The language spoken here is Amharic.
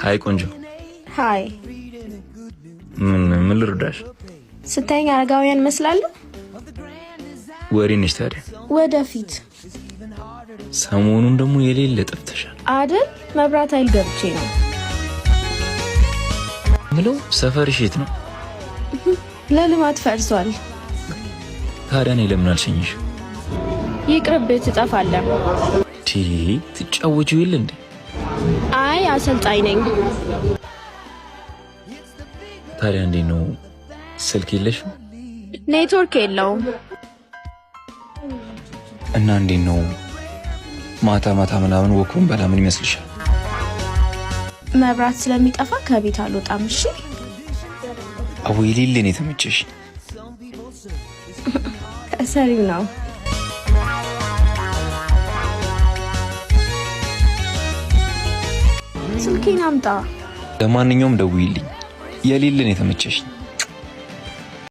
ሃይ ቆንጆ። ሃይ ምን ልርዳሽ? ስታይኝ አረጋውያን መስላለሁ። ወሬ ነሽ ታዲያ? ወደፊት ሰሞኑን ደግሞ የሌለ ጠፍተሻል አይደል? መብራት ኃይል ገብቼ ነው ምለው። ሰፈርሽ የት ነው? ለልማት ፈርሷል። ታዲያ እኔ ለምን አልሸኝሽ? ይቅርብህ፣ ትጠፋለህ። ትጫወቺው የለ እንዴ? አይ አሰልጣኝ ነኝ። ታዲያ እንዴት ነው? ስልክ የለሽም? ኔትወርክ የለውም። እና እንዴት ነው ማታ ማታ ምናምን ወኩን በላ ምን ይመስልሻል? መብራት ስለሚጠፋ ከቤት አልወጣም። እሺ አዎ የሌለ ነው የተመቸሽ? ከሰሪው ነው። ስልኬን አምጣ። ለማንኛውም ደውይልኝ። የሌለ ነው የተመቸሽ?